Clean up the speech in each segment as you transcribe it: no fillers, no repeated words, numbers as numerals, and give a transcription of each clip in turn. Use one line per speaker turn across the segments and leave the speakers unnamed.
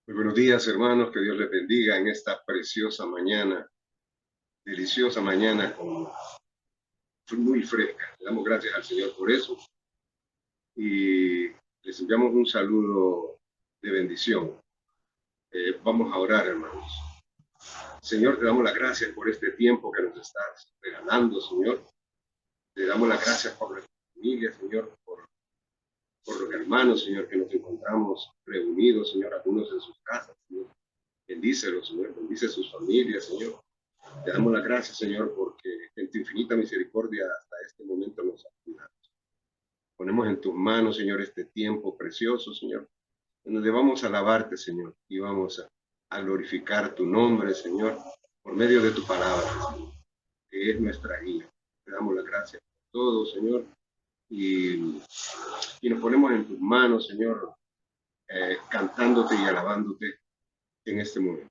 Muy buenos días, hermanos, que Dios les bendiga en esta preciosa mañana, deliciosa mañana, muy fresca. Le damos gracias al Señor por eso y les enviamos un saludo de bendición. Vamos a orar, hermanos. Señor, te damos las gracias por este tiempo que nos estás regalando, Señor. Te damos las gracias por nuestra familia, Señor, por los hermanos, Señor, que nos encontramos reunidos, Señor, algunos en sus casas, Señor. Bendícelos, Señor, bendice a sus familias, Señor. Te damos las gracias, Señor, porque en tu infinita misericordia hasta este momento nos ayudas. Ponemos en tus manos, Señor, este tiempo precioso, Señor, en donde vamos a alabarte, Señor, y vamos a glorificar tu nombre, Señor, por medio de tu palabra, Señor, que es nuestra guía. Te damos las gracias por todo, Señor, y nos ponemos en tus manos, Señor, cantándote y alabándote en este momento.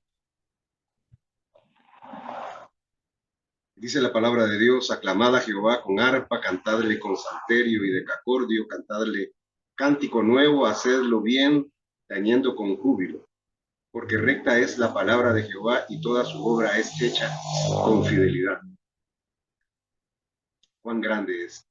Dice la palabra de Dios: aclamad a Jehová con arpa, cantadle con salterio y decacordio, cantadle cántico nuevo, hacedlo bien, tañendo con júbilo. Porque recta es la palabra de Jehová y toda su obra es hecha con fidelidad. Cuán grande es.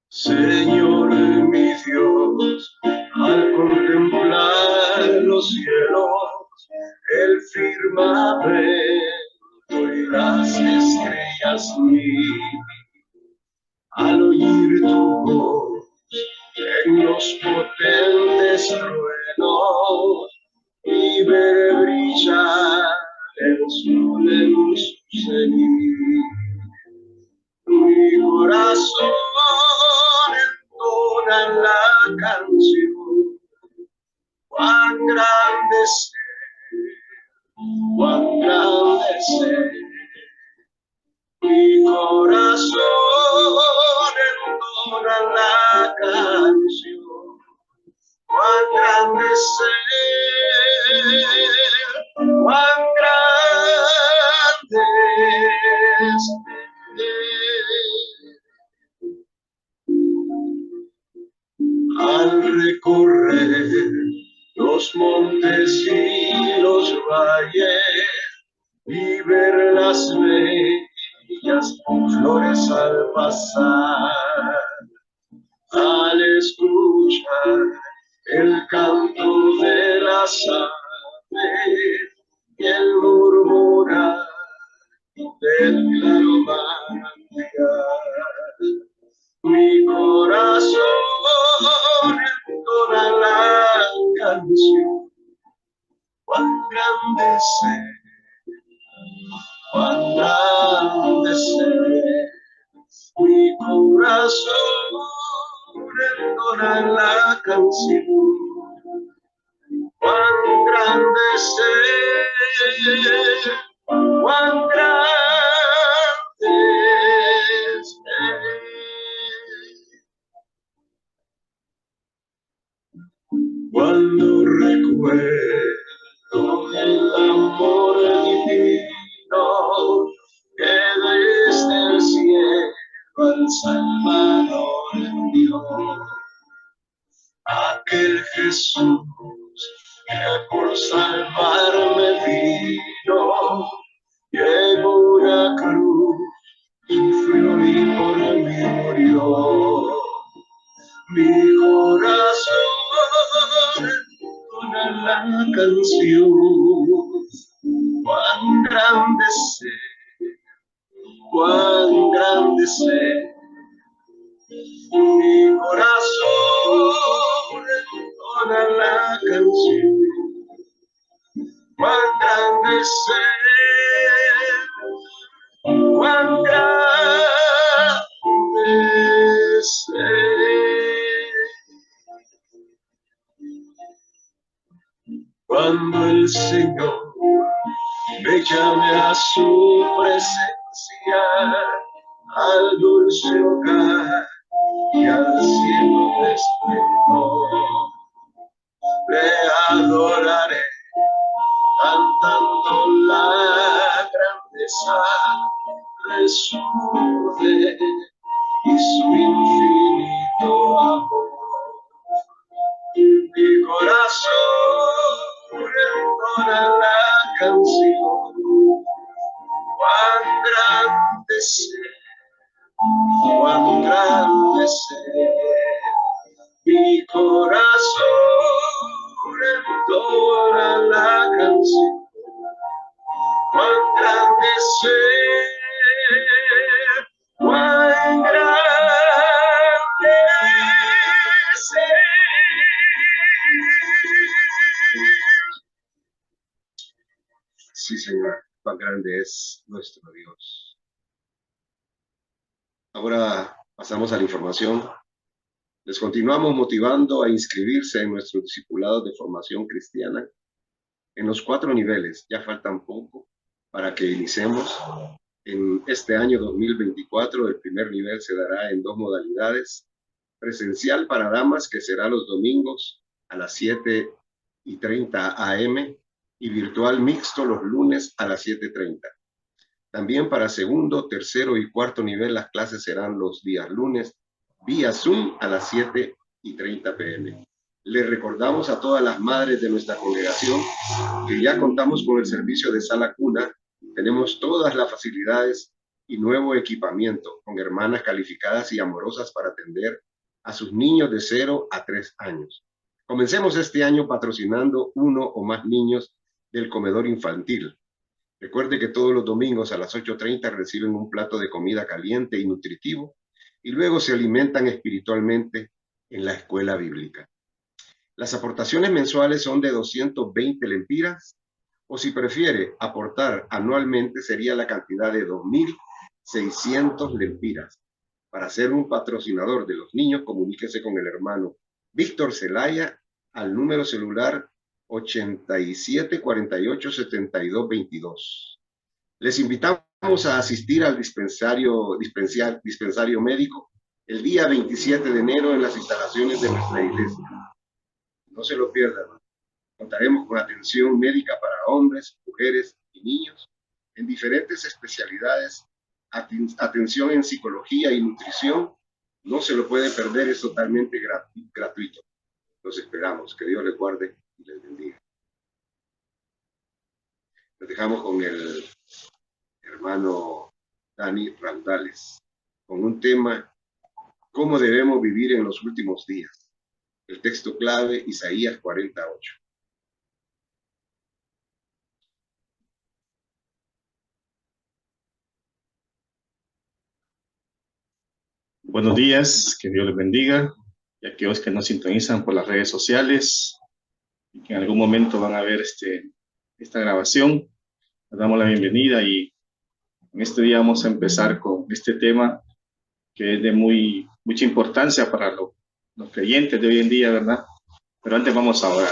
Señor mi Dios, al contemplar los cielos, el firmamento y las estrellas mías, al oír tu voz en los potentes truenos y ver brillar el sol en su cenit, mi corazón entona la canción. Cuán grande es, cuán grande es, mi corazón entona la canción. Cuán grande es, cuán grande es. Al recorrer los montes y los valles y ver las bellas flores al pasar, al escuchar el canto de las aves y el murmurar del claro manantial, mi corazón entona la canción. Cuán grande es, cuán grande es, mi corazón entona la canción. Cuán grande es, cuán grande es. Cuando recuerdo el amor divino que desde el cielo al Salvador envió, aquel Jesús que por salvarme vino, y en una cruz sufrió y por mí murió. Mi corazón entona la canción. Cuán grande es, cuán grande es. Mi corazón entona la canción. Cuán grande es, cuán grande es. Cuando el Señor me llame a su presencia, al dulce hogar y al cielo de esplendor, le adoraré cantando la grandeza de su poder y su infinito amor. Mi corazón entona la canción, cuán grande cuán grande mi corazón entona la canción, cuán grande cuán grande Sí, Señor, cuán grande es nuestro Dios. Ahora pasamos a la información. Les continuamos motivando a inscribirse en nuestros discipulados de formación cristiana en los 4 niveles. Ya faltan poco para que iniciemos. En este año 2024, el primer nivel se dará en 2 modalidades. Presencial para damas, que será los domingos a las 7:30 AM, y virtual mixto los lunes a las 7:30. También para segundo, tercero y cuarto nivel las clases serán los días lunes vía Zoom a las 7:30 PM. Les recordamos a todas las madres de nuestra congregación que ya contamos con el servicio de sala cuna. Tenemos todas las facilidades y nuevo equipamiento con hermanas calificadas y amorosas para atender a sus niños de 0 a 3 años. Comencemos este año patrocinando 1 o más niños del comedor infantil. Recuerde que todos los domingos a las 8:30 reciben un plato de comida caliente y nutritivo y luego se alimentan espiritualmente en la escuela bíblica. Las aportaciones mensuales son de 220 lempiras, o si prefiere aportar anualmente sería la cantidad de 2.600 lempiras. Para ser un patrocinador de los niños, comuníquese con el hermano Víctor Zelaya al número celular 87487222. Les invitamos a asistir al dispensario médico el día 27 de enero en las instalaciones de nuestra iglesia. No se lo pierdan. Contaremos con atención médica para hombres, mujeres y niños en diferentes especialidades, atención en psicología y nutrición. No se lo puede perder, es totalmente gratuito. Los esperamos. Que Dios les guarde y les bendiga. Nos dejamos con el hermano Dani Randales, con un tema: ¿cómo debemos vivir en los últimos días? El texto clave, Isaías 48.
Buenos días, que Dios les bendiga, y aquellos que nos sintonizan por las redes sociales y que en algún momento van a ver esta grabación. Les damos la bienvenida y en este día vamos a empezar con este tema que es de mucha importancia para los creyentes de hoy en día, ¿verdad? Pero antes vamos a orar.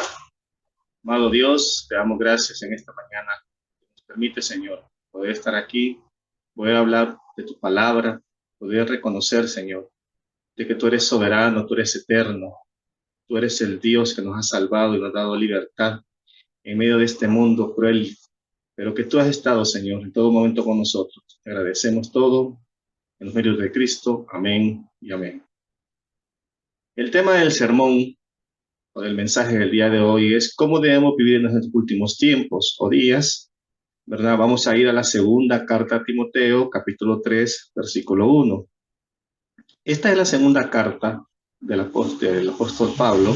Amado Dios, te damos gracias en esta mañana. Nos permite, Señor, poder estar aquí, poder hablar de tu palabra, poder reconocer, Señor, de que tú eres soberano, tú eres eterno, tú eres el Dios que nos ha salvado y nos ha dado libertad en medio de este mundo cruel, pero que tú has estado, Señor, en todo momento con nosotros. Te agradecemos todo en los medios de Cristo. Amén y amén. El tema del sermón o del mensaje del día de hoy es cómo debemos vivir en los últimos tiempos o días, ¿verdad? Vamos a ir a la segunda carta a Timoteo, capítulo 3, versículo 1. Esta es la segunda carta del apóstol Pablo,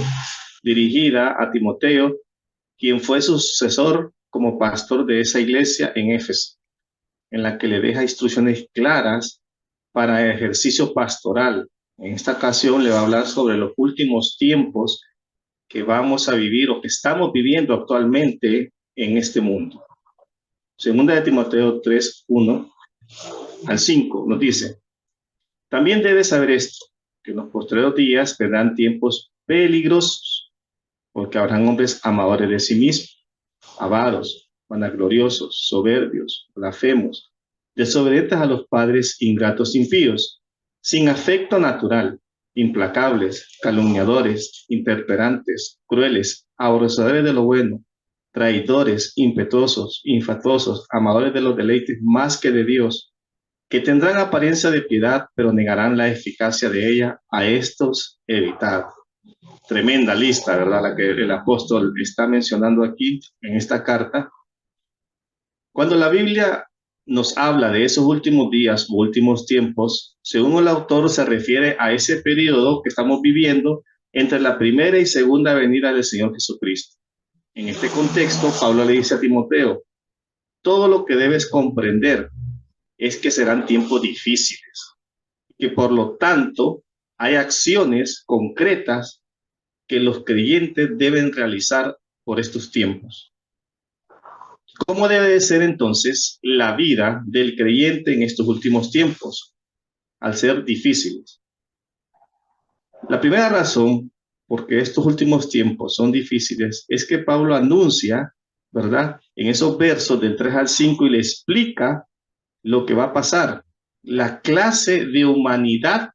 dirigida a Timoteo, quien fue su sucesor como pastor de esa iglesia en Éfeso, en la que le deja instrucciones claras para el ejercicio pastoral. En esta ocasión le va a hablar sobre los últimos tiempos que vamos a vivir o que estamos viviendo actualmente en este mundo. Segunda de Timoteo 3, 1 al 5 nos dice: también debes saber esto, que en los postreros días vendrán tiempos peligrosos, porque habrán hombres amadores de sí mismos, avaros, vanagloriosos, soberbios, blasfemos, desobedientes a los padres, ingratos, impíos, sin afecto natural, implacables, calumniadores, intemperantes, crueles, aborrecedores de lo bueno, traidores, impetuosos, infatuosos, amadores de los deleites más que de Dios, que tendrán apariencia de piedad, pero negarán la eficacia de ella. A estos evitad. Tremenda lista, ¿verdad? La que el apóstol está mencionando aquí en esta carta. Cuando la Biblia nos habla de esos últimos días o últimos tiempos, según el autor se refiere a ese periodo que estamos viviendo entre la primera y segunda venida del Señor Jesucristo. En este contexto, Pablo le dice a Timoteo, todo lo que debes comprender es que serán tiempos difíciles, que por lo tanto hay acciones concretas que los creyentes deben realizar por estos tiempos. ¿Cómo debe de ser entonces la vida del creyente en estos últimos tiempos, al ser difíciles? La primera razón por qué estos últimos tiempos son difíciles es que Pablo anuncia, ¿verdad?, en esos versos del 3 al 5 y le explica lo que va a pasar, la clase de humanidad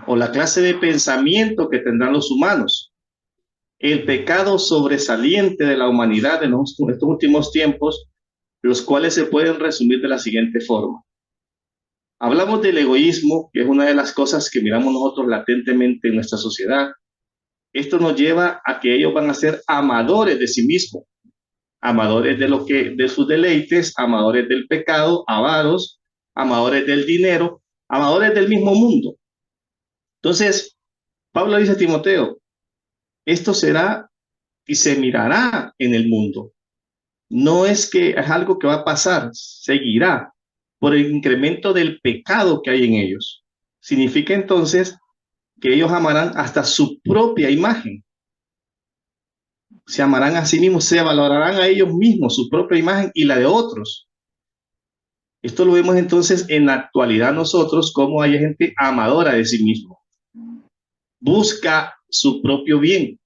o la clase de pensamiento que tendrán los humanos. El pecado sobresaliente de la humanidad en estos últimos tiempos, los cuales se pueden resumir de la siguiente forma. Hablamos del egoísmo, que es una de las cosas que miramos nosotros latentemente en nuestra sociedad. Esto nos lleva a que ellos van a ser amadores de sí mismos, amadores de sus deleites, amadores del pecado, avaros, amadores del dinero, amadores del mismo mundo. Entonces, Pablo dice a Timoteo, esto será y se mirará en el mundo. No es que es algo que va a pasar, seguirá por el incremento del pecado que hay en ellos. Significa entonces que ellos amarán hasta su propia imagen. Se amarán a sí mismos, se valorarán a ellos mismos, su propia imagen y la de otros. Esto lo vemos entonces en la actualidad nosotros, como hay gente amadora de sí mismo. Busca su propio bien,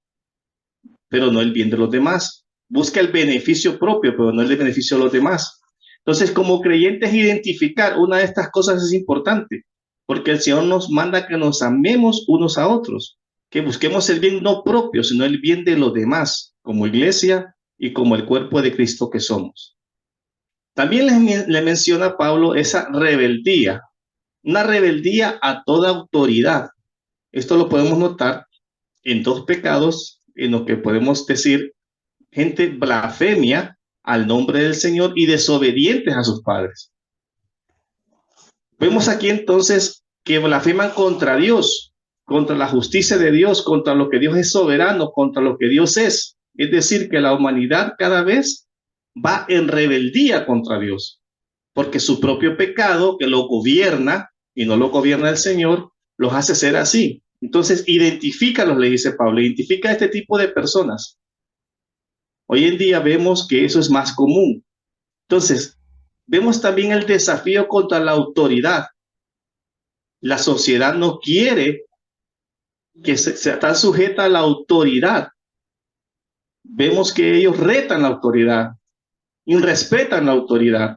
pero no el bien de los demás. Busca el beneficio propio, pero no el beneficio de los demás. Entonces, como creyentes, identificar una de estas cosas es importante, porque el Señor nos manda que nos amemos unos a otros, que busquemos el bien no propio, sino el bien de los demás, como iglesia y como el cuerpo de Cristo que somos. También le menciona Pablo esa rebeldía, una rebeldía a toda autoridad. Esto lo podemos notar en dos pecados, en lo que podemos decir gente blasfemia al nombre del Señor y desobedientes a sus padres. Vemos aquí entonces que blasfeman contra Dios, contra la justicia de Dios, contra lo que Dios es soberano, contra lo que Dios es. Es decir, que la humanidad cada vez va en rebeldía contra Dios, porque su propio pecado, que lo gobierna y no lo gobierna el Señor, los hace ser así. Entonces, identifícalos, le dice Pablo, identifica a este tipo de personas. Hoy en día vemos que eso es más común. Entonces, vemos también el desafío contra la autoridad. La sociedad no quiere que se está sujeta a la autoridad. Vemos que ellos retan la autoridad, irrespetan la autoridad.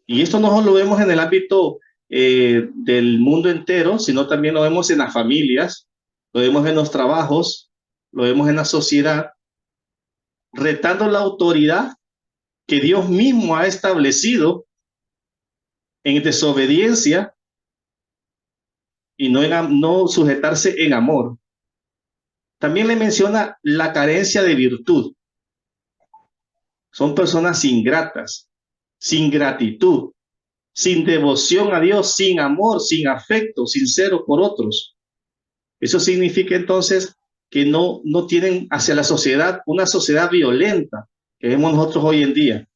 Y esto no solo lo vemos en el ámbito del mundo entero, sino también lo vemos en las familias, lo vemos en los trabajos, lo vemos en la sociedad, retando la autoridad que Dios mismo ha establecido en desobediencia y no sujetarse en amor. También le menciona la carencia de virtud. Son personas ingratas, sin gratitud, sin devoción a Dios, sin amor, sin afecto sincero por otros. Eso significa entonces que no tienen hacia la sociedad una sociedad violenta que vemos nosotros hoy en día,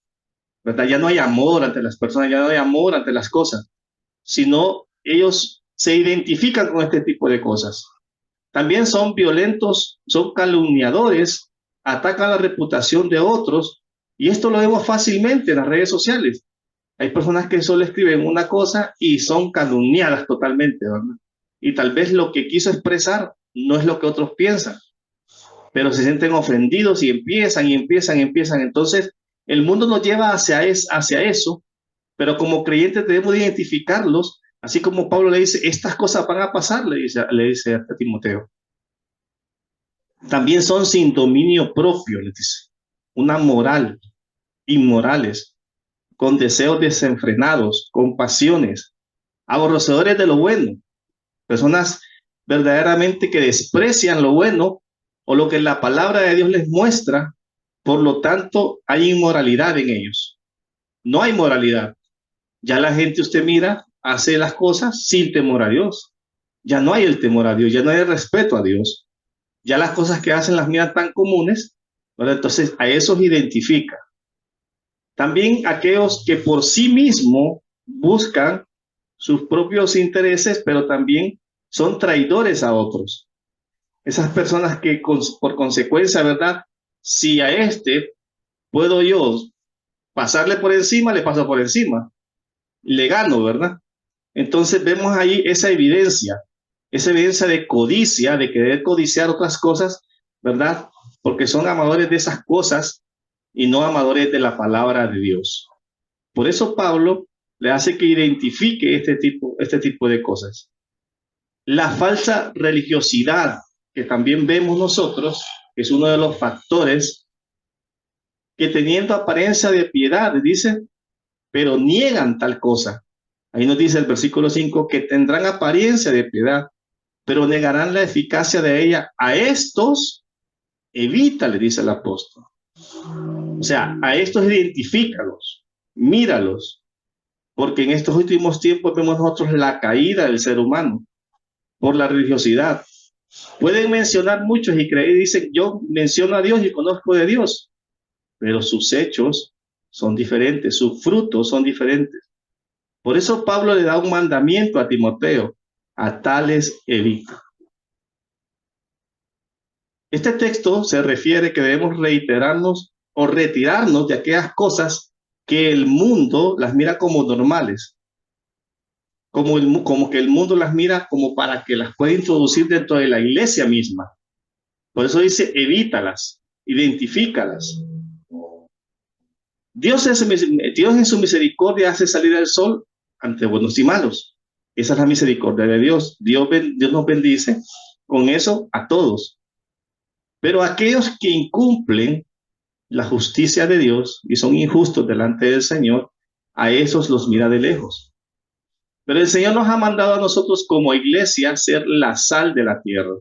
¿verdad? Ya no hay amor ante las personas, ya no hay amor ante las cosas, sino ellos se identifican con este tipo de cosas. También son violentos, son calumniadores, atacan la reputación de otros, y esto lo vemos fácilmente en las redes sociales. Hay personas que solo escriben una cosa y son calumniadas totalmente, ¿verdad? Y tal vez lo que quiso expresar no es lo que otros piensan. pero se sienten ofendidos y empiezan. Entonces, el mundo nos lleva hacia eso, pero como creyentes debemos identificarlos, así como Pablo le dice, estas cosas van a pasar, le dice a Timoteo. También son sin dominio propio, le dice, una moral, inmorales, con deseos desenfrenados, con pasiones, aborrecedores de lo bueno, personas verdaderamente que desprecian lo bueno o lo que la palabra de Dios les muestra. Por lo tanto, hay inmoralidad en ellos. No hay moralidad. Ya la gente, usted mira, hace las cosas sin temor a Dios. Ya no hay el temor a Dios, ya no hay el respeto a Dios. Ya las cosas que hacen las miran tan comunes, ¿verdad? Entonces a esos identifica. También aquellos que por sí mismos buscan sus propios intereses, pero también son traidores a otros. Esas personas que por consecuencia, ¿verdad? Si a este puedo yo pasarle por encima, le paso por encima. Le gano, ¿verdad? Entonces vemos ahí esa evidencia de codicia, de querer codiciar otras cosas, ¿verdad? Porque son amadores de esas cosas y no amadores de la palabra de Dios. Por eso Pablo le hace que identifique este tipo de cosas. La falsa religiosidad, que también vemos nosotros, es uno de los factores que teniendo apariencia de piedad, dice, pero niegan tal cosa. Ahí nos dice el versículo 5 que tendrán apariencia de piedad, pero negarán la eficacia de ella. A estos, evita, le dice el apóstol. O sea, a estos identifícalos, míralos, porque en estos últimos tiempos vemos nosotros la caída del ser humano por la religiosidad. Pueden mencionar muchos y creer, dicen, yo menciono a Dios y conozco de Dios, pero sus hechos son diferentes, sus frutos son diferentes. Por eso Pablo le da un mandamiento a Timoteo, a tales evita. Este texto se refiere que debemos reiterarnos o retirarnos de aquellas cosas que el mundo las mira como normales, como que el mundo las mira como para que las pueda introducir dentro de la iglesia misma. Por eso dice, evítalas, identifícalas. Dios en su misericordia hace salir el sol ante buenos y malos. Esa es la misericordia de Dios. Dios nos bendice con eso a todos. Pero aquellos que incumplen la justicia de Dios y son injustos delante del Señor, a esos los mira de lejos. Pero el Señor nos ha mandado a nosotros como iglesia ser la sal de la tierra.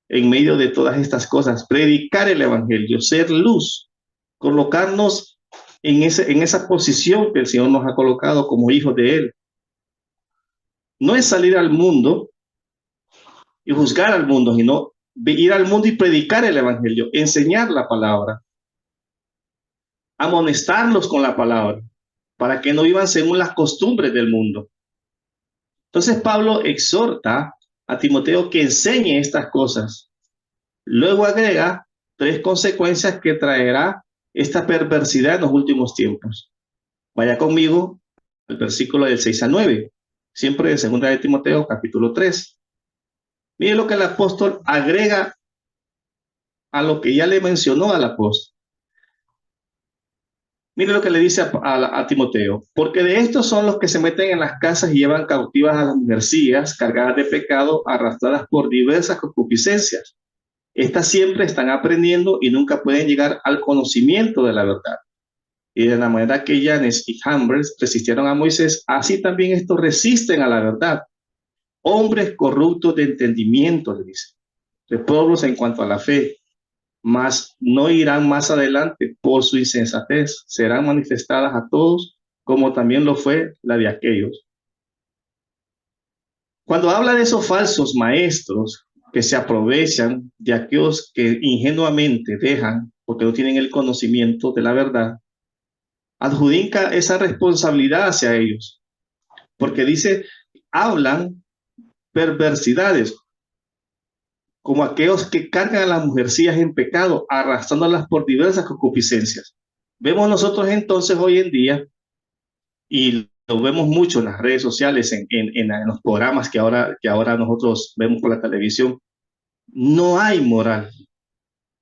En medio de todas estas cosas, predicar el evangelio, ser luz, colocarnos en esa posición que el Señor nos ha colocado como hijos de Él. No es salir al mundo y juzgar al mundo, sino ir al mundo y predicar el evangelio, enseñar la palabra, amonestarlos con la palabra, para que no vivan según las costumbres del mundo. Entonces Pablo exhorta a Timoteo que enseñe estas cosas. Luego agrega 3 consecuencias que traerá esta perversidad en los últimos tiempos. Vaya conmigo al versículo del 6 a 9, siempre de 2 de Timoteo, capítulo 3. Mire lo que el apóstol agrega a lo que ya le mencionó al apóstol. Mire lo que le dice a Timoteo, porque de estos son los que se meten en las casas y llevan cautivas a las mujercillas cargadas de pecado, arrastradas por diversas concupiscencias. Estas siempre están aprendiendo y nunca pueden llegar al conocimiento de la verdad. Y de la manera que Janes y Jambres resistieron a Moisés, así también estos resisten a la verdad. Hombres corruptos de entendimiento, le dice, reprobos en cuanto a la fe, mas no irán más adelante por su insensatez, serán manifestadas a todos, como también lo fue la de aquellos. Cuando habla de esos falsos maestros que se aprovechan de aquellos que ingenuamente dejan, porque no tienen el conocimiento de la verdad, adjudica esa responsabilidad hacia ellos, porque dice, hablan perversidades, como aquellos que cargan a las mujercillas en pecado, arrastrándolas por diversas concupiscencias. Vemos nosotros entonces hoy en día, y lo vemos mucho en las redes sociales, en los programas que ahora nosotros vemos por la televisión, no hay moral.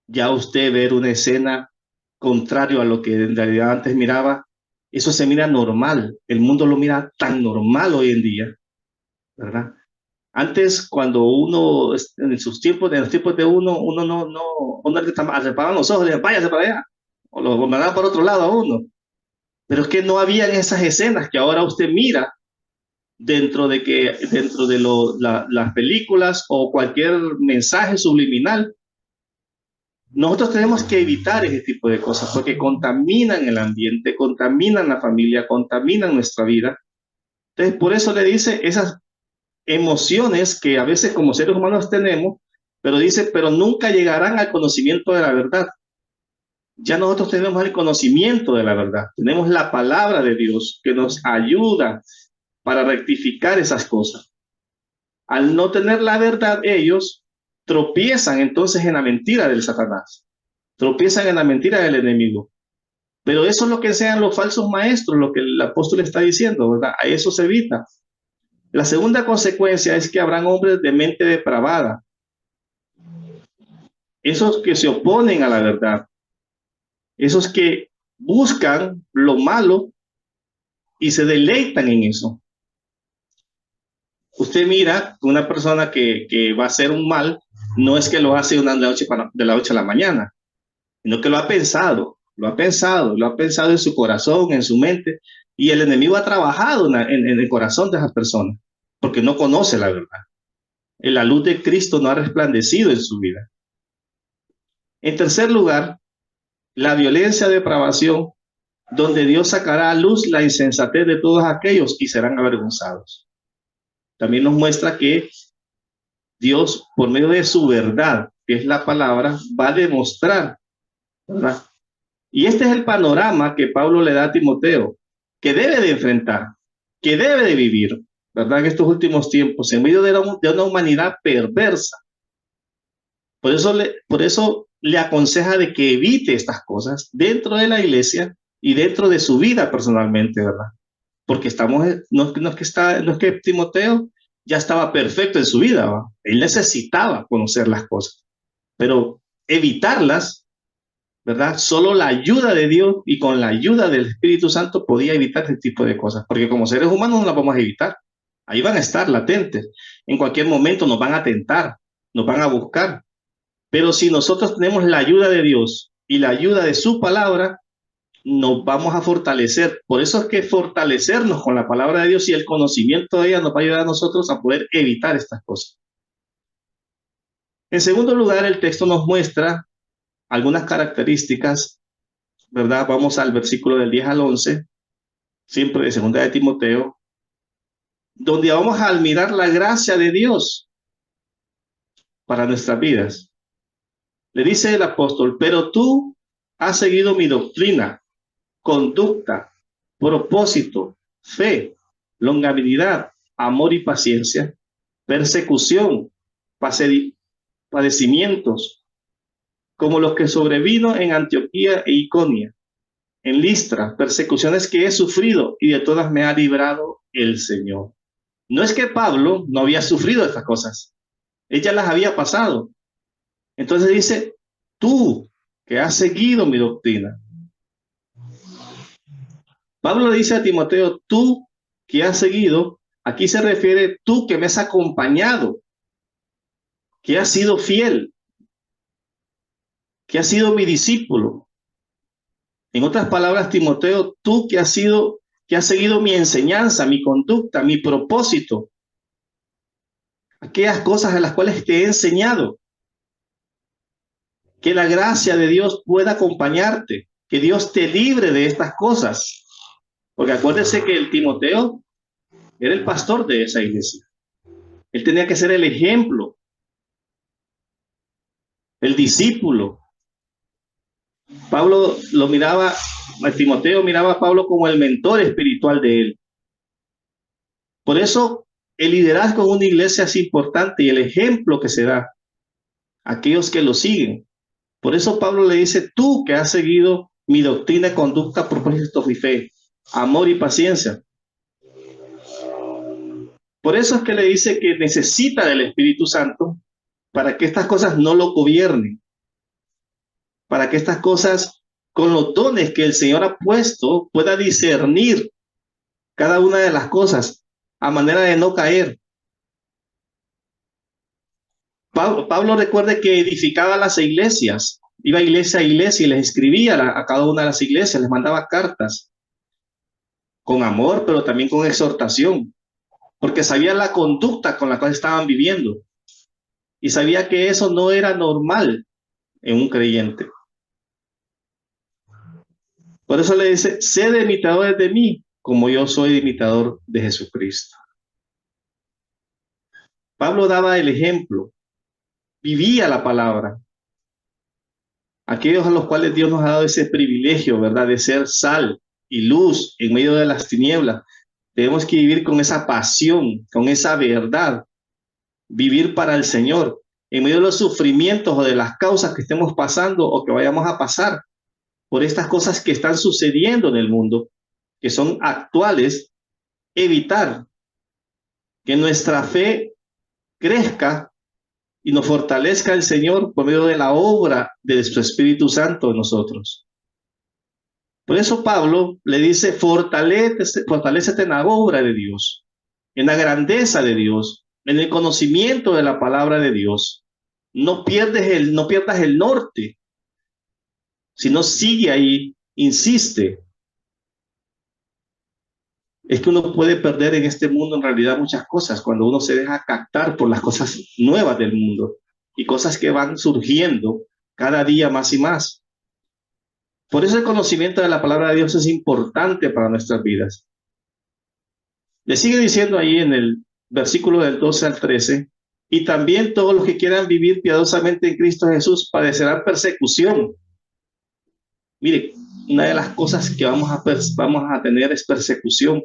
ya usted ver una escena contrario a lo que en realidad antes miraba, eso se mira normal. El mundo lo mira tan normal hoy en día, ¿verdad? Antes, cuando uno, en sus tiempos, en los tiempos de uno uno le arrepaban los ojos, le decían, váyase para allá, o lo mandaban por otro lado a uno. Pero es que no habían esas escenas que ahora usted mira dentro de las películas o cualquier mensaje subliminal. Nosotros tenemos que evitar ese tipo de cosas porque contaminan el ambiente, contaminan la familia, contaminan nuestra vida. Entonces, por eso le dice esas emociones que a veces como seres humanos tenemos, pero dice, pero nunca llegarán al conocimiento de la verdad. Ya nosotros tenemos el conocimiento de la verdad, tenemos la palabra de Dios que nos ayuda para rectificar esas cosas. Al no tener la verdad, ellos tropiezan entonces en la mentira del Satanás, tropiezan en la mentira del enemigo. Pero eso es lo que enseñan los falsos maestros, lo que el apóstol está diciendo, ¿verdad? A eso se evita. La segunda consecuencia es que habrán hombres de mente depravada, esos que se oponen a la verdad, esos que buscan lo malo y se deleitan en eso. Usted mira una persona que va a hacer un mal, no es que lo hace de la noche a la mañana, sino que lo ha pensado, lo ha pensado, lo ha pensado en su corazón, en su mente, y el enemigo ha trabajado en el corazón de esas personas, porque no conoce la verdad. La luz de Cristo no ha resplandecido en su vida. En tercer lugar, la violencia, depravación, donde Dios sacará a luz la insensatez de todos aquellos y serán avergonzados. También nos muestra que Dios, por medio de su verdad, que es la palabra, va a demostrar, ¿verdad? Y este es el panorama que Pablo le da a Timoteo, que debe de enfrentar, que debe de vivir, ¿verdad? En estos últimos tiempos, en medio de una humanidad perversa. Por eso le aconseja de que evite estas cosas dentro de la iglesia y dentro de su vida personalmente, ¿verdad? Porque no es que Timoteo ya estaba perfecto en su vida, ¿va? Él necesitaba conocer las cosas, pero evitarlas, ¿verdad? Solo la ayuda de Dios y con la ayuda del Espíritu Santo podía evitar este tipo de cosas, porque como seres humanos no las vamos a evitar. Ahí van a estar latentes. En cualquier momento nos van a tentar, nos van a buscar. Pero si nosotros tenemos la ayuda de Dios y la ayuda de su palabra, nos vamos a fortalecer. Por eso es que fortalecernos con la palabra de Dios y el conocimiento de ella nos va a ayudar a nosotros a poder evitar estas cosas. En segundo lugar, el texto nos muestra algunas características, ¿verdad? Vamos al versículo del 10 al 11, siempre de segunda de Timoteo, donde vamos a admirar la gracia de Dios para nuestras vidas. Le dice el apóstol, pero tú has seguido mi doctrina, conducta, propósito, fe, longanimidad, amor y paciencia, persecución, padecimientos, como los que sobrevino en Antioquía e Iconia, en Listra, persecuciones que he sufrido y de todas me ha librado el Señor. No es que Pablo no había sufrido estas cosas, ella las había pasado. Entonces dice, tú que has seguido mi doctrina. Pablo le dice a Timoteo, tú que has seguido, aquí se refiere tú que me has acompañado, que has sido fiel, que has sido mi discípulo. En otras palabras, Timoteo, tú que has seguido mi enseñanza, mi conducta, mi propósito, aquellas cosas a las cuales te he enseñado. Que la gracia de Dios pueda acompañarte, que Dios te libre de estas cosas. Porque acuérdese que el Timoteo era el pastor de esa iglesia. Él tenía que ser el ejemplo, el discípulo. Timoteo miraba a Pablo como el mentor espiritual de él. Por eso el liderazgo en una iglesia es importante y el ejemplo que se da a aquellos que lo siguen. Por eso Pablo le dice, tú que has seguido mi doctrina, conducta, propósito y fe, amor y paciencia. Por eso es que le dice que necesita del Espíritu Santo para que estas cosas no lo gobiernen. para que estas cosas, con los dones que el Señor ha puesto, pueda discernir cada una de las cosas a manera de no caer. Pablo recuerde que edificaba las iglesias, iba iglesia a iglesia y les escribía a cada una de las iglesias, les mandaba cartas con amor, pero también con exhortación, porque sabía la conducta con la cual estaban viviendo y sabía que eso no era normal en un creyente. Por eso le dice, sed imitadores de mí, como yo soy imitador de Jesucristo. Pablo daba el ejemplo, vivía la palabra. Aquellos a los cuales Dios nos ha dado ese privilegio, ¿verdad?, de ser sal y luz en medio de las tinieblas. Tenemos que vivir con esa pasión, con esa verdad, vivir para el Señor, en medio de los sufrimientos o de las causas que estemos pasando o que vayamos a pasar por estas cosas que están sucediendo en el mundo, que son actuales, evitar que nuestra fe crezca y nos fortalezca el Señor por medio de la obra de su Espíritu Santo en nosotros. Por eso Pablo le dice, fortalécete en la obra de Dios, en la grandeza de Dios, en el conocimiento de la palabra de Dios. No pierdas el norte, sino sigue ahí, insiste. Es que uno puede perder en este mundo en realidad muchas cosas cuando uno se deja captar por las cosas nuevas del mundo y cosas que van surgiendo cada día más y más. Por eso el conocimiento de la palabra de Dios es importante para nuestras vidas. Le sigue diciendo ahí en el versículo del 12 al 13, y también todos los que quieran vivir piadosamente en Cristo Jesús padecerán persecución. Mire, una de las cosas que vamos a tener es persecución.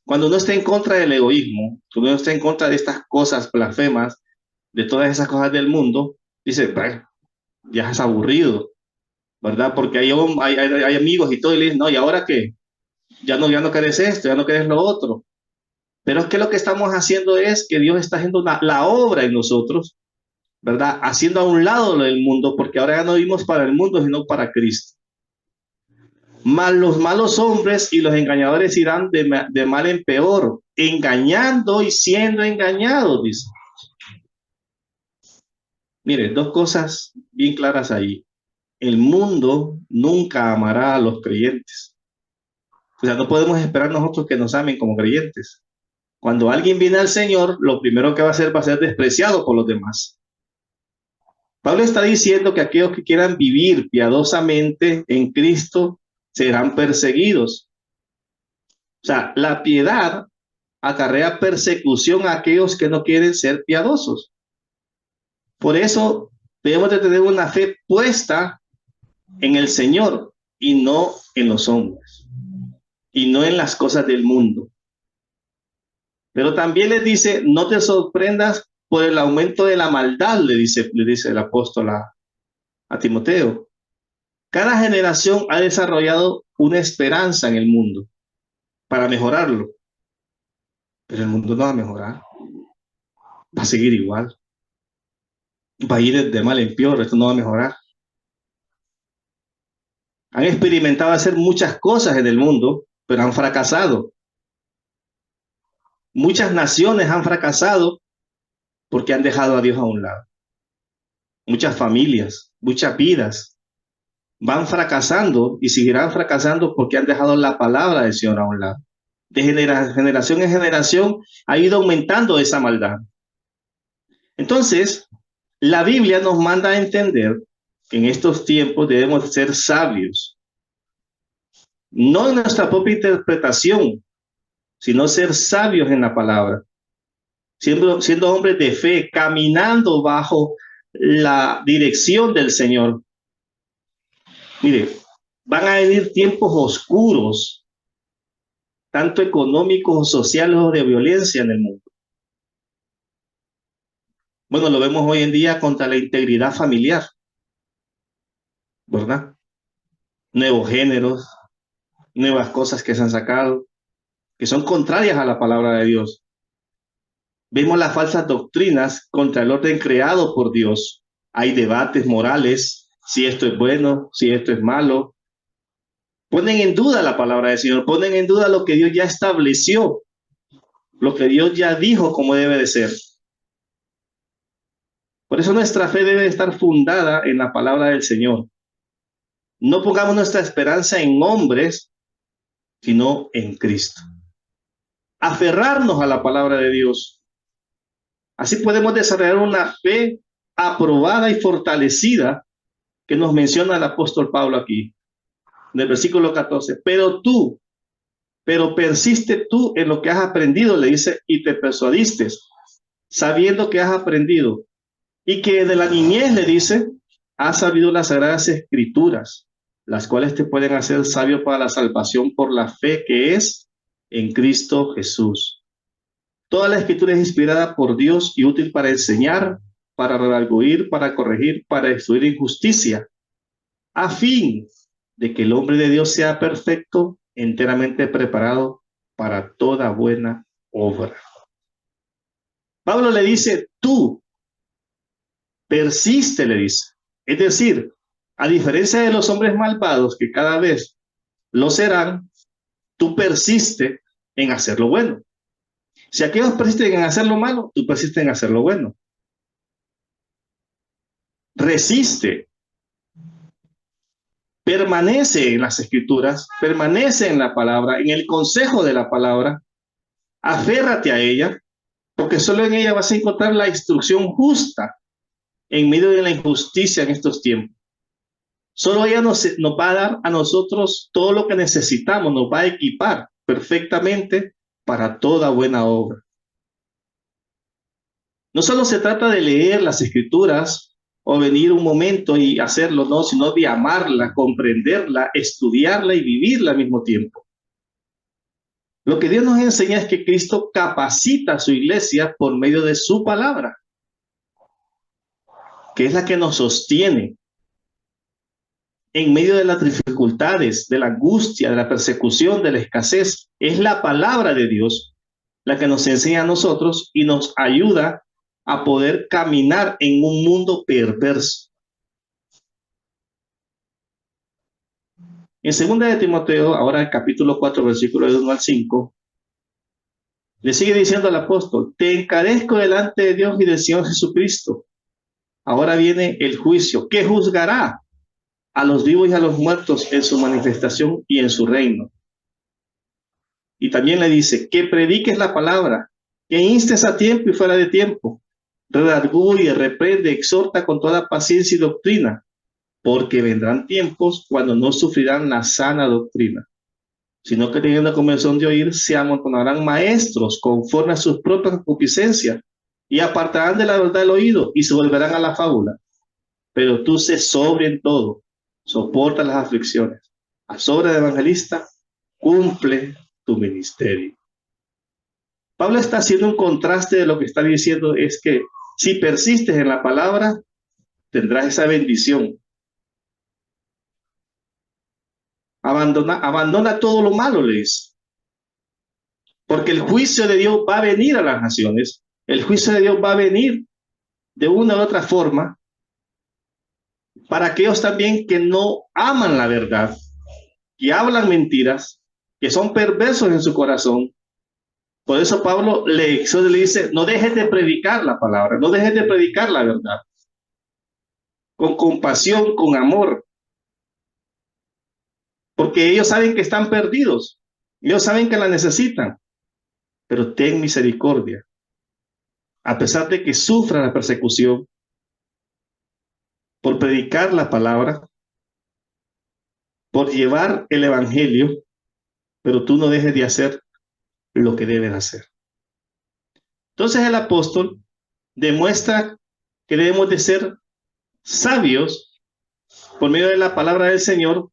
Cuando uno está en contra del egoísmo, cuando uno está en contra de estas cosas blasfemas, de todas esas cosas del mundo, dice, bueno, ya es aburrido, ¿verdad? Porque hay amigos y todo, y le dicen, no, ¿y ahora qué? Ya no querés esto, ya no querés lo otro. Pero es que lo que estamos haciendo es que Dios está haciendo la obra en nosotros, ¿verdad? Haciendo a un lado lo del mundo, porque ahora ya no vivimos para el mundo, sino para Cristo. Mas los malos hombres y los engañadores irán de mal en peor, engañando y siendo engañados, dice. Mire, dos cosas bien claras ahí. El mundo nunca amará a los creyentes. O sea, no podemos esperar nosotros que nos amen como creyentes. Cuando alguien viene al Señor, lo primero que va a ser despreciado por los demás. Pablo está diciendo que aquellos que quieran vivir piadosamente en Cristo serán perseguidos. O sea, la piedad acarrea persecución a aquellos que no quieren ser piadosos. Por eso debemos de tener una fe puesta en el Señor y no en los hombres y no en las cosas del mundo. Pero también les dice, no te sorprendas por el aumento de la maldad, le dice el apóstol a Timoteo. Cada generación ha desarrollado una esperanza en el mundo para mejorarlo, pero el mundo no va a mejorar, va a seguir igual, va a ir de mal en peor, esto no va a mejorar. Han experimentado hacer muchas cosas en el mundo, pero han fracasado. Muchas naciones han fracasado porque han dejado a Dios a un lado. Muchas familias, muchas vidas van fracasando y seguirán fracasando porque han dejado la palabra del Señor a un lado. De generación en generación ha ido aumentando esa maldad. Entonces, la Biblia nos manda a entender que en estos tiempos debemos ser sabios. No en nuestra propia interpretación, sino ser sabios en la palabra. Siendo hombres de fe, caminando bajo la dirección del Señor. Mire, van a venir tiempos oscuros, tanto económicos, sociales o de violencia en el mundo. Bueno, lo vemos hoy en día contra la integridad familiar, ¿verdad? Nuevos géneros, nuevas cosas que se han sacado, que son contrarias a la palabra de Dios. Vemos las falsas doctrinas contra el orden creado por Dios. Hay debates morales si esto es bueno, si esto es malo. Ponen en duda la palabra del Señor, ponen en duda lo que Dios ya estableció, lo que Dios ya dijo como debe de ser. Por eso nuestra fe debe estar fundada en la palabra del Señor. No pongamos nuestra esperanza en hombres, sino en Cristo. Aferrarnos a la palabra de Dios. Así podemos desarrollar una fe aprobada y fortalecida que nos menciona el apóstol Pablo aquí, en el versículo 14. Pero persiste tú en lo que has aprendido, le dice, y te persuadiste, sabiendo que has aprendido, y que de la niñez, le dice, has sabido las sagradas escrituras, las cuales te pueden hacer sabio para la salvación por la fe que es en Cristo Jesús. Toda la escritura es inspirada por Dios y útil para enseñar, para redarguir, para corregir, para destruir injusticia, a fin de que el hombre de Dios sea perfecto, enteramente preparado para toda buena obra. Pablo le dice, tú, persiste, le dice. Es decir, a diferencia de los hombres malvados, que cada vez lo serán, tú persiste en hacer lo bueno. Si aquellos persisten en hacer lo malo, tú persistes en hacer lo bueno. Resiste. Permanece en las escrituras, permanece en la palabra, en el consejo de la palabra, aférrate a ella, porque solo en ella vas a encontrar la instrucción justa en medio de la injusticia en estos tiempos. Solo ella nos va a dar a nosotros todo lo que necesitamos, nos va a equipar perfectamente para toda buena obra. No solo se trata de leer las escrituras o venir un momento y hacerlo, no, sino de amarla, comprenderla, estudiarla y vivirla al mismo tiempo. Lo que Dios nos enseña es que Cristo capacita a su iglesia por medio de su palabra, que es la que nos sostiene en medio de las dificultades, de la angustia, de la persecución, de la escasez. Es la palabra de Dios la que nos enseña a nosotros y nos ayuda a poder caminar en un mundo perverso. En 2 de Timoteo, ahora el capítulo 4, versículo de 1 al 5, le sigue diciendo al apóstol, te encarezco delante de Dios y del Señor Jesucristo. Ahora viene el juicio, que juzgará a los vivos y a los muertos en su manifestación y en su reino. Y también le dice, que prediques la palabra, que instes a tiempo y fuera de tiempo, redarguye, reprende, exhorta con toda paciencia y doctrina, porque vendrán tiempos cuando no sufrirán la sana doctrina, sino que teniendo comezón de oír, se amontonarán maestros conforme a sus propias concupiscencias, y apartarán de la verdad el oído, y se volverán a la fábula. Pero tú sé sobrio en todo, soporta las aflicciones, a sobra de evangelista, cumple tu ministerio. Pablo está haciendo un contraste de lo que está diciendo, es que si persistes en la palabra, tendrás esa bendición. Abandona todo lo malo, le dice. Porque el juicio de Dios va a venir a las naciones. El juicio de Dios va a venir de una u otra forma para aquellos también que no aman la verdad, que hablan mentiras, que son perversos en su corazón. Por eso Pablo le dice, no dejes de predicar la palabra, no dejes de predicar la verdad. Con compasión, con amor. Porque ellos saben que están perdidos. Ellos saben que la necesitan. Pero ten misericordia. A pesar de que sufran la persecución por predicar la palabra, por llevar el evangelio, pero tú no dejes de hacer lo que debes hacer. Entonces el apóstol demuestra que debemos de ser sabios por medio de la palabra del Señor,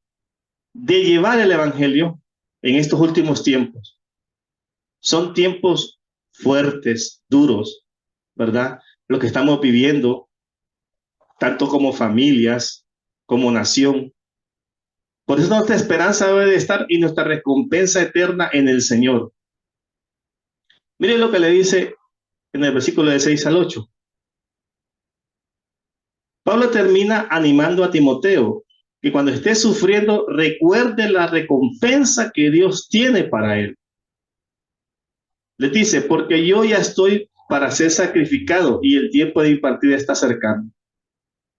de llevar el evangelio en estos últimos tiempos. Son tiempos fuertes, duros, ¿verdad? Lo que estamos viviendo, tanto como familias, como nación. Por eso nuestra esperanza debe de estar y nuestra recompensa eterna en el Señor. Miren lo que le dice en el versículo de 6 al 8. Pablo termina animando a Timoteo que cuando esté sufriendo recuerde la recompensa que Dios tiene para él. Le dice, porque yo ya estoy para ser sacrificado y el tiempo de mi partida está cercano.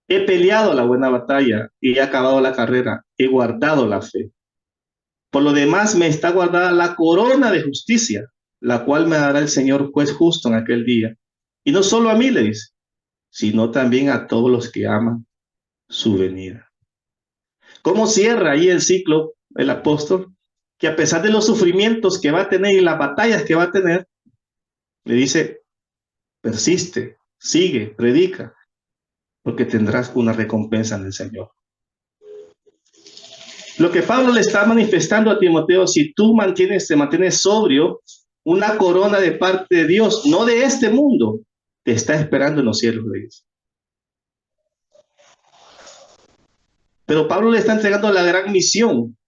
He peleado la buena batalla y he acabado la carrera. He guardado la fe. Por lo demás me está guardada la corona de justicia, la cual me dará el Señor juez justo en aquel día. Y no solo a mí, le dice, sino también a todos los que aman su venida. ¿Cómo cierra ahí el ciclo el apóstol? Que a pesar de los sufrimientos que va a tener y las batallas que va a tener, le dice, persiste, sigue, predica, porque tendrás una recompensa en el Señor. Lo que Pablo le está manifestando a Timoteo, si tú te mantienes sobrio, una corona de parte de Dios, no de este mundo, te está esperando en los cielos, le dice. Pero Pablo le está entregando la gran misión.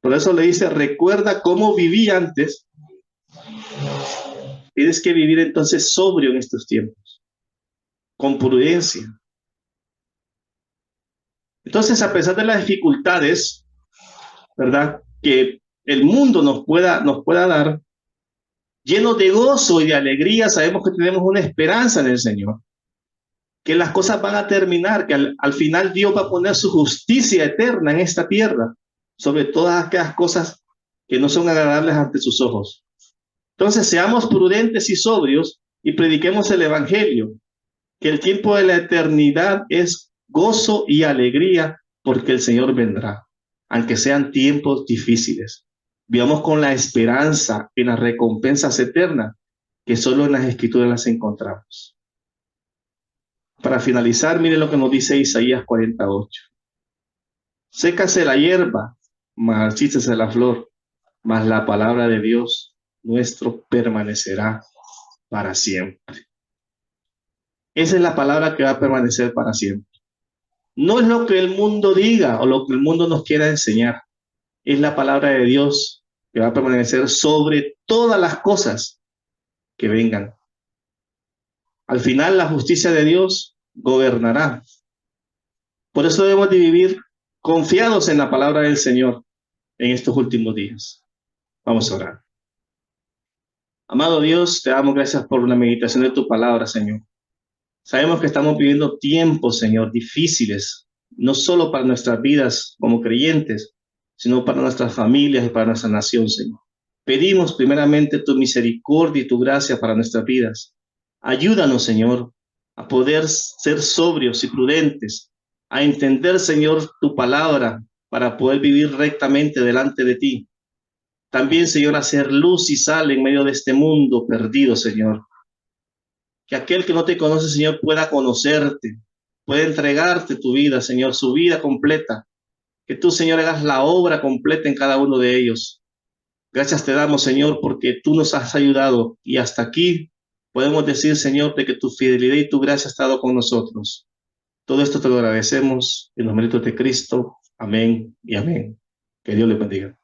Por eso le dice, recuerda cómo viví antes. Tienes que vivir entonces sobrio en estos tiempos, con prudencia. Entonces, a pesar de las dificultades, ¿verdad?, que el mundo nos pueda dar, lleno de gozo y de alegría, sabemos que tenemos una esperanza en el Señor, que las cosas van a terminar, que al final Dios va a poner su justicia eterna en esta tierra, sobre todas aquellas cosas que no son agradables ante sus ojos. Entonces, seamos prudentes y sobrios y prediquemos el Evangelio, que el tiempo de la eternidad es gozo y alegría, porque el Señor vendrá, aunque sean tiempos difíciles. Vivamos con la esperanza en las recompensas eternas, que solo en las Escrituras las encontramos. Para finalizar, miren lo que nos dice Isaías 48. Sécase la hierba, marchítese la flor, mas la palabra de Dios nuestro permanecerá para siempre. Esa es la palabra que va a permanecer para siempre. No es lo que el mundo diga o lo que el mundo nos quiera enseñar. Es la palabra de Dios que va a permanecer sobre todas las cosas que vengan. Al final, la justicia de Dios gobernará. Por eso debemos de vivir confiados en la palabra del Señor en estos últimos días. Vamos a orar. Amado Dios, te damos gracias por la meditación de tu palabra, Señor. Sabemos que estamos viviendo tiempos, Señor, difíciles, no solo para nuestras vidas como creyentes, sino para nuestras familias y para nuestra nación, Señor. Pedimos primeramente tu misericordia y tu gracia para nuestras vidas. Ayúdanos, Señor, a poder ser sobrios y prudentes, a entender, Señor, tu palabra para poder vivir rectamente delante de ti. También, Señor, hacer luz y sal en medio de este mundo perdido, Señor. Que aquel que no te conoce, Señor, pueda conocerte, pueda entregarte tu vida, Señor, su vida completa. Que tú, Señor, hagas la obra completa en cada uno de ellos. Gracias te damos, Señor, porque tú nos has ayudado y hasta aquí podemos decir, Señor, de que tu fidelidad y tu gracia ha estado con nosotros. Todo esto te lo agradecemos en los méritos de Cristo. Amén y amén. Que Dios le bendiga.